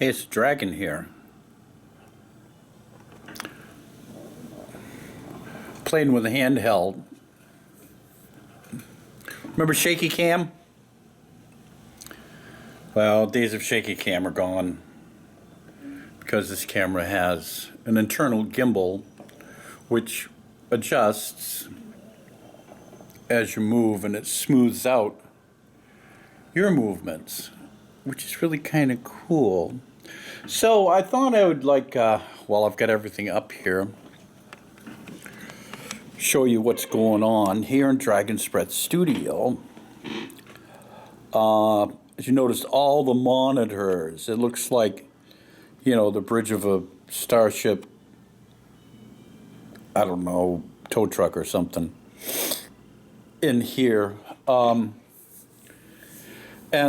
Hey, it's Dragon here. Playing with a handheld. Remember Shaky Cam? Well, days of Shaky Cam are gone because this camera has an internal gimbal which adjusts as you move, and it smooths out your movements, which is really kind of cool. So I thought I would while I've got everything up here, show you what's going on here in Dragon's Breath Studio. As you notice, all the monitors, it looks like, the bridge of a starship, I don't know, tow truck or something in here. And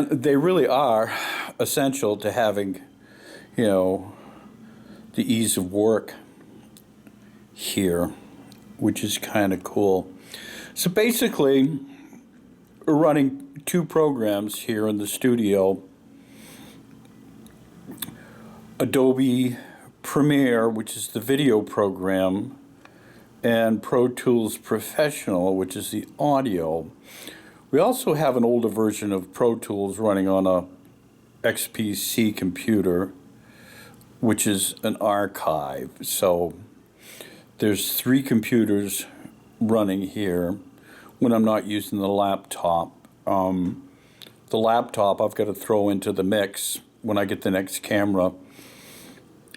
they really are essential to having, the ease of work here, which is kind of cool. So basically, we're running two programs here in the studio. Adobe Premiere, which is the video program, and Pro Tools Professional, which is the audio. We also have an older version of Pro Tools running on a XPC computer, which is an archive. So there's three computers running here when I'm not using the laptop. The laptop I've got to throw into the mix when I get the next camera,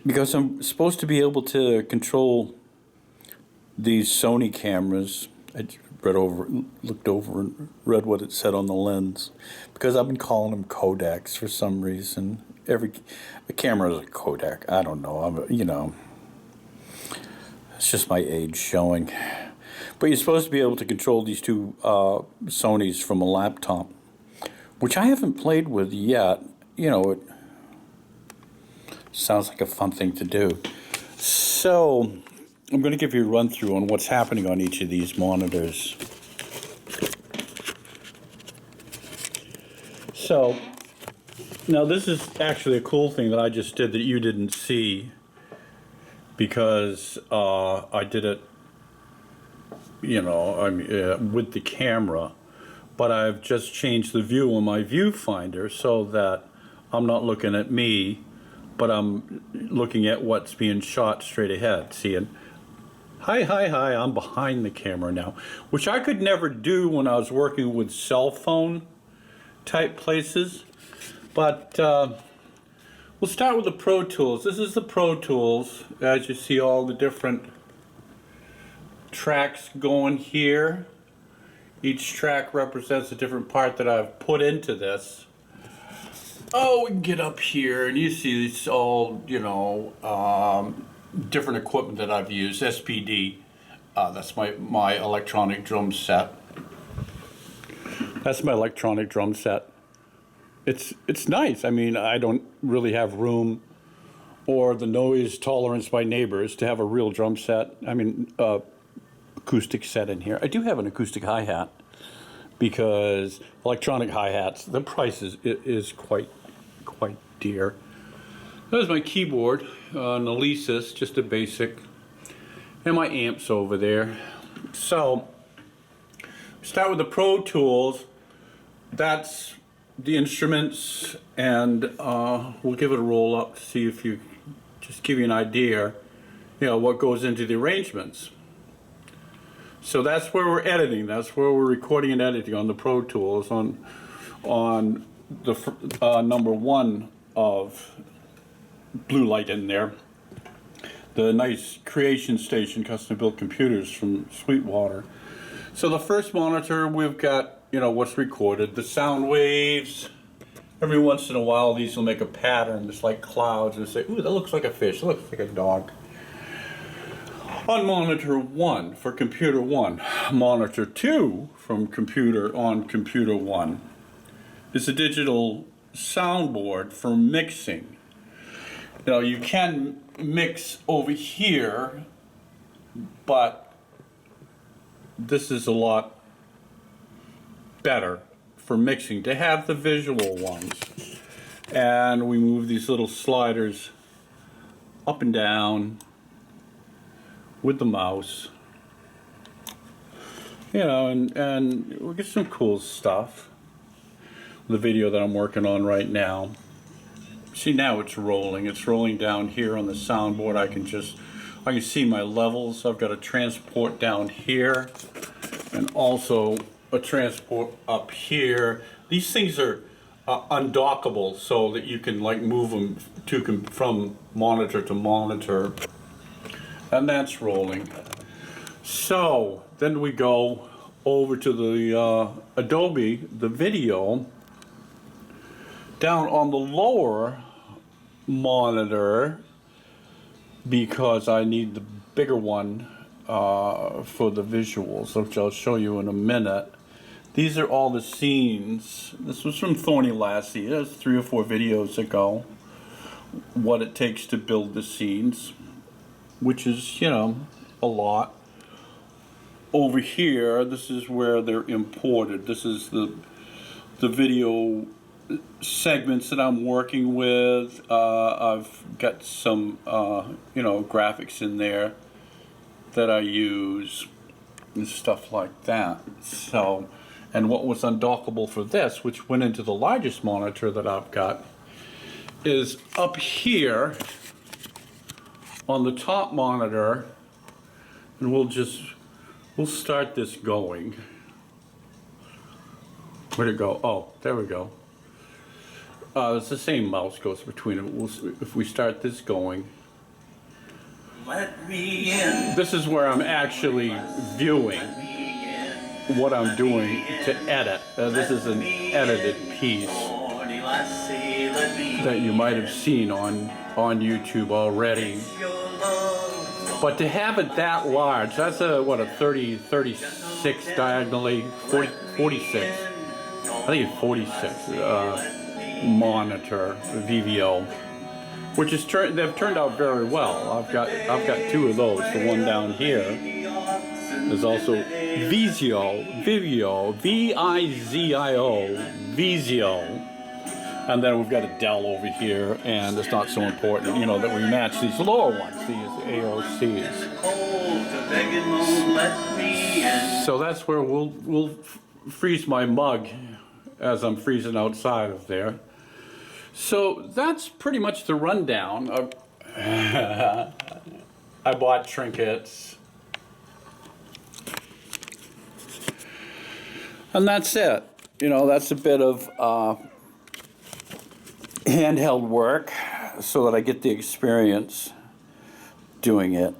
because I'm supposed to be able to control these Sony cameras. I looked over and read what it said on the lens, because I've been calling them Kodaks for some reason. The camera is a Kodak. I don't know. It's just my age showing. But you're supposed to be able to control these two Sonys from a laptop, which I haven't played with yet. It sounds like a fun thing to do. So I'm going to give you a run through on what's happening on each of these monitors. So now this is actually a cool thing that I just did that you didn't see, because I did it, with the camera, but I've just changed the view on my viewfinder so that I'm not looking at me, but I'm looking at what's being shot straight ahead. Seeing, hi, I'm behind the camera now, which I could never do when I was working with cell phone type places. But we'll start with the Pro Tools. This is the Pro Tools. As you see, all the different tracks going here. Each track represents a different part that I've put into this. Oh, we can get up here and you see it's all, different equipment that I've used. SPD, that's my electronic drum set. That's my electronic drum set. It's nice. I mean, I don't really have room or the noise tolerance by neighbors to have a real drum set. I mean, acoustic set in here. I do have an acoustic hi-hat, because electronic hi-hats, the price is quite dear. There's my keyboard, an Alesis, just a basic, and my amps over there. So start with the Pro Tools. That's the instruments, and we'll give it a roll up to see if you just give you an idea, what goes into the arrangements. So that's where we're editing. That's where we're recording and editing on the Pro Tools, on the number one of Blue Light in there. The nice Creation Station custom-built computers from Sweetwater. So the first monitor, we've got, what's recorded, the sound waves. Every once in a while, these will make a pattern, just like clouds, and say, ooh, that looks like a fish, that looks like a dog. On monitor 1 for computer 1, monitor 2 from computer 1 is a digital soundboard for mixing. You can mix over here, but this is a lot better for mixing, to have the visual ones. And we move these little sliders up and down with the mouse. You know, and we get some cool stuff. The video that I'm working on right now. See, now it's rolling. It's rolling down here on the soundboard. I can see my levels. I've got a transport down here and also a transport up here. These things are undockable so that you can like move them from monitor to monitor. And that's rolling. So then we go over to the Adobe, the video. Down on the lower monitor, because I need the bigger one for the visuals, which I'll show you in a minute. These are all the scenes. This was from Thorny Lassie. That's 3 or 4 videos ago. What it takes to build the scenes, which is, you know, a lot. Over here, this is where they're imported. This is the video segments that I'm working with. I've got some you know, graphics in there that I use and stuff like that. So, and what was undockable for this, which went into the largest monitor that I've got, is up here on the top monitor, and we'll start this going. Where'd it go? Oh, there we go. It's the same mouse goes between them. If we start this going, let me in. This is where I'm actually viewing what I'm doing to edit. This is an edited piece that you might have seen on YouTube already. But to have it that large, that's a 36 diagonally, 46. I think it's 46. Monitor VVO, which is they've turned out very well. I've got 2 of those. The one down here. There's also Vizio, V-I-Z-I-O, Vizio, and then we've got a Dell over here, and it's not so important, you know, that we match these lower ones, these AOCs. So that's where we'll freeze my mug as I'm freezing outside of there. So that's pretty much the rundown. I bought trinkets. And that's it. You know, that's a bit of handheld work so that I get the experience doing it.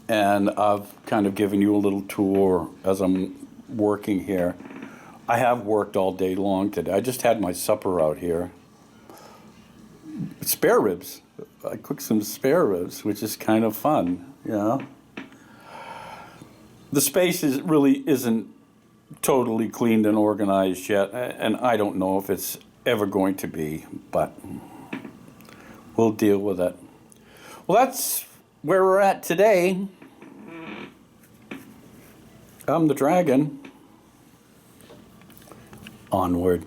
And I've kind of given you a little tour as I'm working here. I have worked all day long today. I just had my supper out here. Spare ribs. I cooked some spare ribs, which is kind of fun, you know. The space really isn't totally cleaned and organized yet, and I don't know if it's ever going to be, but we'll deal with it. Well, that's where we're at today. I'm the dragon. Onward.